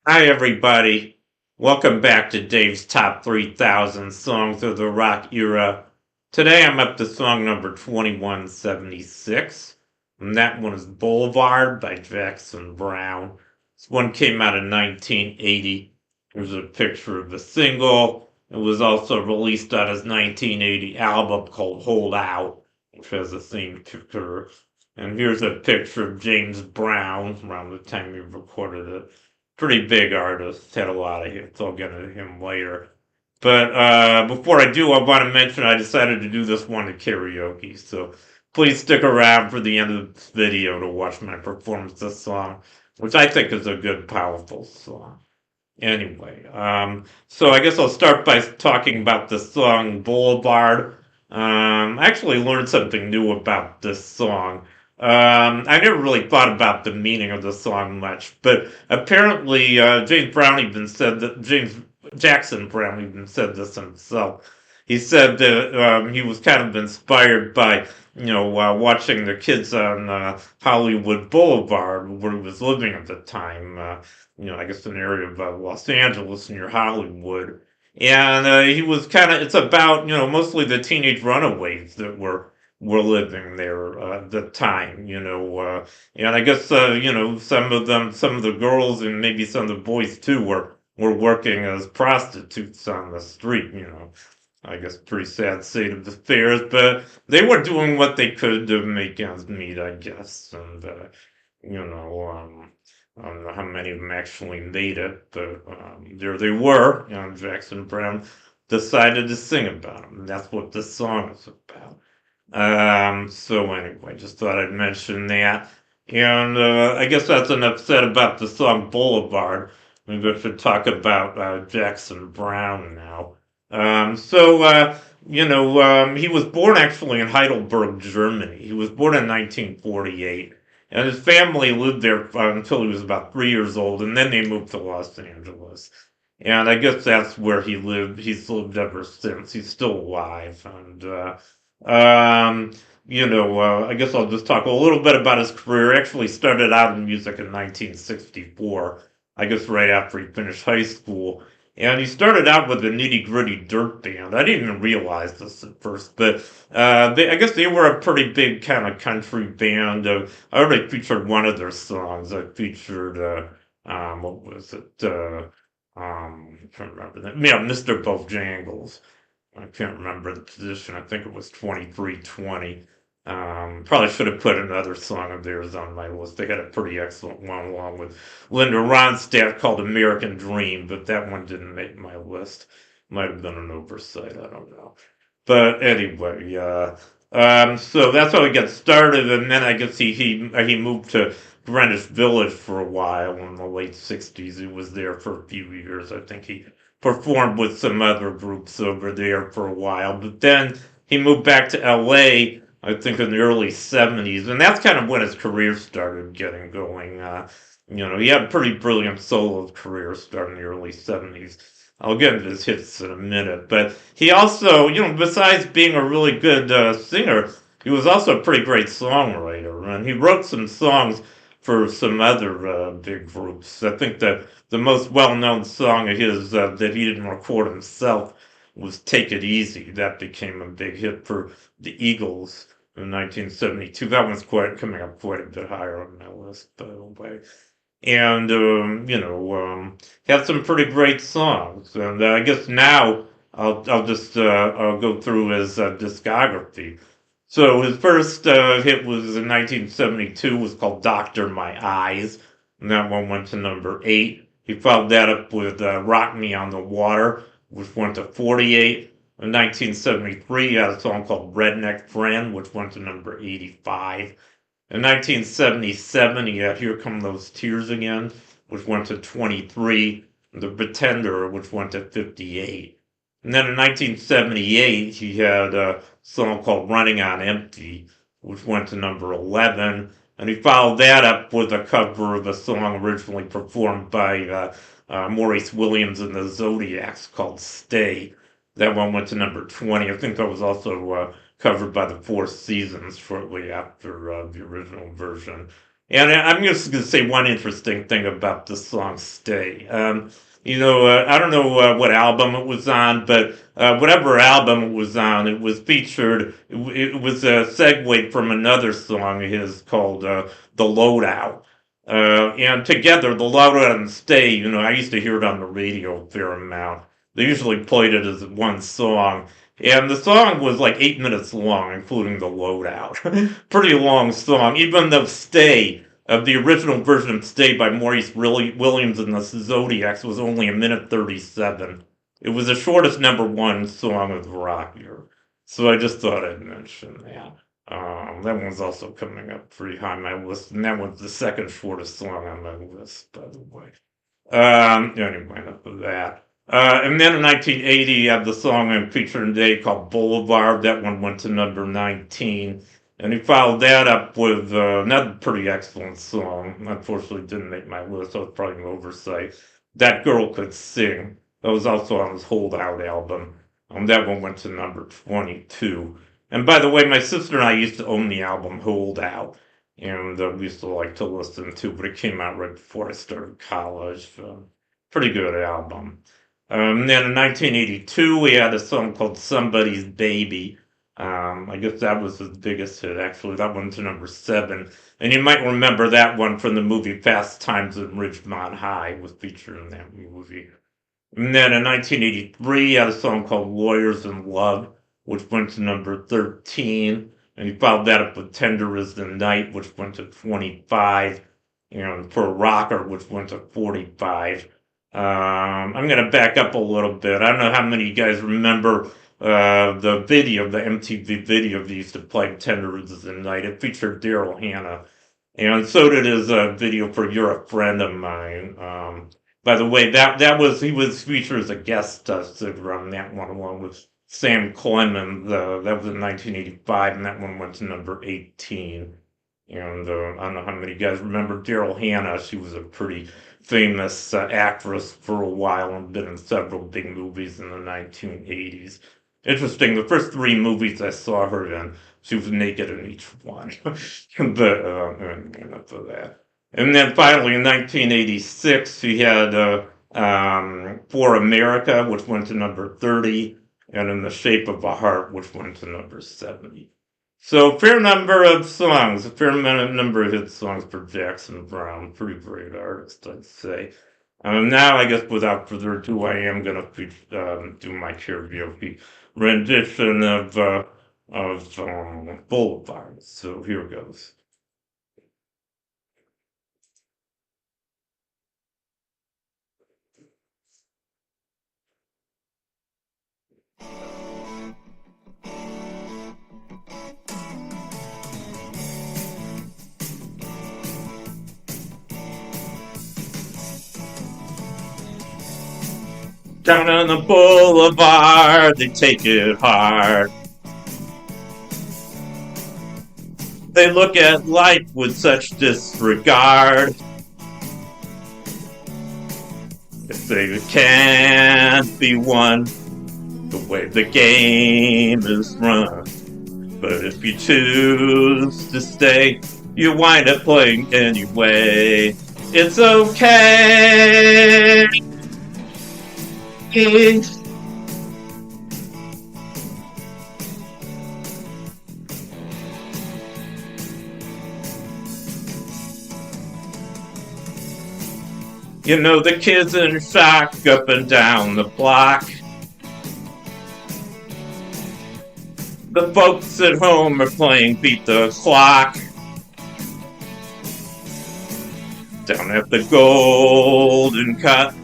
Hi, everybody. Welcome back to Dave's Top 3000 Songs of the Rock Era. Today I'm up to song number 2176, and that one is Boulevard by Jackson Browne. This one came out in 1980. There's a picture of the single. It was also released on his 1980 album called Hold Out, which has the same picture. And here's a picture of James Brown around the time he recorded it. Pretty big artist, had a lot of hits. I'll get into him later. But before I do, I want to mention I decided to do this one at karaoke. So please stick around for the end of this video to watch my performance of this song, which I think is a good, powerful song. Anyway, so I guess I'll start by talking about the song Boulevard. I actually learned something new about this song. I never really thought about the meaning of the song much, but apparently James Jackson Browne even said this himself. He said that he was kind of inspired by watching the kids on Hollywood Boulevard where he was living at the time. I guess an area of Los Angeles near Hollywood. And he was kind of, it's about, mostly the teenage runaways that were living there at the time, and I guess, some of the girls and maybe some of the boys too were working as prostitutes on the street, I guess pretty sad state of affairs, but they were doing what they could to make ends meet, I guess, and, you know, um, I don't know how many of them actually made it, but there they were. Jackson Browne decided to sing about them. And that's what this song is about. So anyway, just thought I'd mention that. And I guess that's enough said about the song Boulevard. Maybe I should talk about Jackson Browne now. He was born actually in Heidelberg, Germany. He was born in 1948. And his family lived there until he was about 3 years old, and then they moved to Los Angeles. And I guess that's where he lived. He's lived ever since. He's still alive. And, I guess I'll just talk a little bit about his career. He actually started out in music in 1964, I guess right after he finished high school. And he started out with a nitty gritty dirt band. I didn't even realize this at first, but I guess they were a pretty big kind of country band. I already featured one of their songs. I featured, what was it? I'm trying to remember that. Yeah, Mr. Bojangles. I can't remember the position. I think it was 2320. Probably should have put another song of theirs on my list. They had a pretty excellent one along with Linda Ronstadt called American Dream, but that one didn't make my list. Might have been an oversight. I don't know. But anyway, so that's how he got started, and then I guess he moved to Greenwich Village for a while in the late '60s. He was there for a few years. I think he performed with some other groups over there for a while, but then he moved back to LA, I think in the early '70s, and that's kind of when his career started getting going. He had a pretty brilliant solo career starting in the early '70s. I'll get into his hits in a minute, but he also, besides being a really good singer, he was also a pretty great songwriter, and he wrote some songs for some other big groups. I think that the most well-known song of his that he didn't record himself was "Take It Easy." That became a big hit for the Eagles in 1972. That one's quite coming up quite a bit higher on my list, by the way. And had some pretty great songs. And I guess now I'll just I'll go through his discography. So his first hit was in 1972, was called "Doctor My Eyes," and that one went to number 8. He followed that up with "Rock Me on the Water," which went to 48. In 1973, he had a song called "Redneck Friend," which went to number 85. In 1977, he had "Here Come Those Tears Again," which went to 23. "The Pretender," which went to 58. And then in 1978, he had a song called "Running on Empty," which went to number 11. And he followed that up with a cover of a song originally performed by Maurice Williams and the Zodiacs called "Stay." That one went to number 20. I think that was also covered by the Four Seasons shortly after the original version And I'm just going to say one interesting thing about the song "Stay." I don't know what album it was on, but whatever album it was on, it was featured. It was a segue from another song of his called "The Loadout." And together, "The Loadout" and "Stay." I used to hear it on the radio a fair amount. They usually played it as one song. And the song was like 8 minutes long, including the loadout. Pretty long song, even though "Stay," the original version of "Stay" by Maurice Williams and the Zodiacs was only a minute 37. It was the shortest #1 song of the rock year. So I just thought I'd mention that. That one's also coming up pretty high on my list, and that one's the second shortest song on my list, by the way. Anyway, enough of that. And then in 1980, you have the song I'm featuring today called Boulevard. That one went to #19. And he followed that up with another pretty excellent song. Unfortunately, didn't make my list. That was probably an oversight. That Girl Could Sing. That was also on his Holdout album. That one went to #22. And by the way, my sister and I used to own the album Holdout. And we used to like to listen to, but it came out right before I started college. Pretty good album. Then in 1982, we had a song called Somebody's Baby. I guess that was his biggest hit, actually. That went to #7. And you might remember that one from the movie Fast Times at Ridgemont High. It was featured in that movie. And then in 1983, he had a song called Lawyers in Love, which went to #13. And he followed that up with Tender as the Night, which went to 25. And For a Rocker, which went to 45. I'm going to back up a little bit. I don't know how many of you guys remember the video, the MTV video they used to play Tender as the Night. It featured Daryl Hannah. And so did his video for You're a Friend of Mine. By the way, he was featured as a guest singer on that one along with Sam Clemens. That was in 1985, and that one went to #18. And I don't know how many of you guys remember Daryl Hannah. She was a pretty famous actress for a while and been in several big movies in the 1980s. Interesting, the first 3 movies I saw her in, she was naked in each one. But enough of that. And then finally in 1986, she had For America, which went to #30, and In the Shape of a Heart, which went to #70. So a fair number of songs, a fair number of hit songs for Jackson Browne. Pretty great artist, I'd say. Now, I guess without further ado, I am going to do my karaoke rendition of Boulevard. So here goes. Down on the boulevard, they take it hard. They look at life with such disregard. If they can't be won the way the game is run. But if you choose to stay, you wind up playing anyway. It's okay. You know, the kids in shock up and down the block. The folks at home are playing Beat the Clock. Down at the Golden Cut,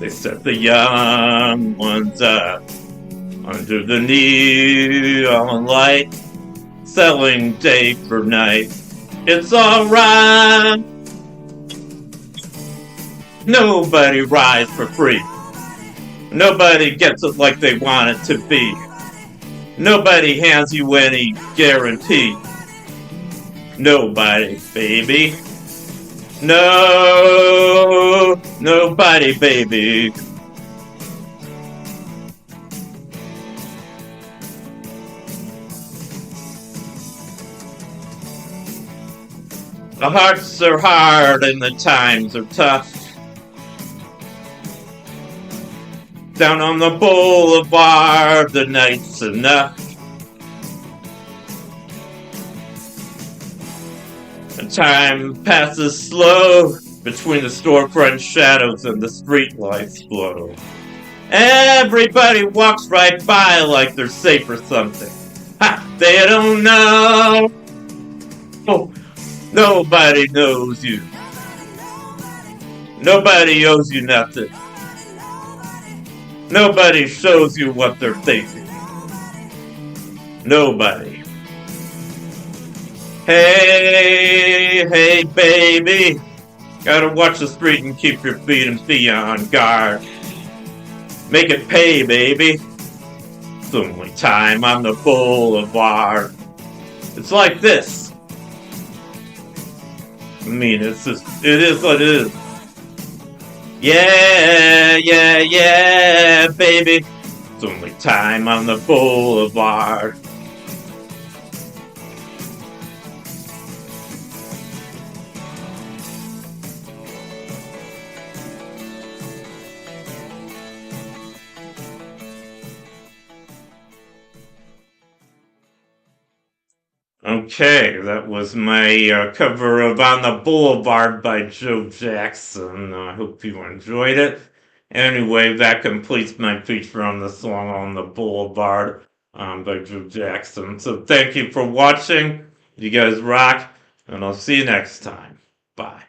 they set the young ones up under the neon light, selling day for night. It's alright. Nobody rides for free. Nobody gets it like they want it to be. Nobody hands you any guarantee. Nobody, baby. No, nobody, baby. The hearts are hard and the times are tough. Down on the boulevard, the night's enough. And time passes slow between the storefront shadows and the streetlights glow. Everybody walks right by like they're safe or something. Ha! They don't know. Oh, nobody knows you. Nobody owes you nothing. Nobody shows you what they're thinking. Nobody. Hey, hey, baby. Gotta watch the street and keep your feet and feet on guard. Make it pay, baby. It's only time on the boulevard. It's like this. I mean, it is what it is. Yeah, yeah, yeah, baby. It's only time on the boulevard. Okay, that was my cover of On the Boulevard by Joe Jackson. I hope you enjoyed it. Anyway, that completes my feature on the song On the Boulevard by Joe Jackson. So thank you for watching. You guys rock, and I'll see you next time. Bye.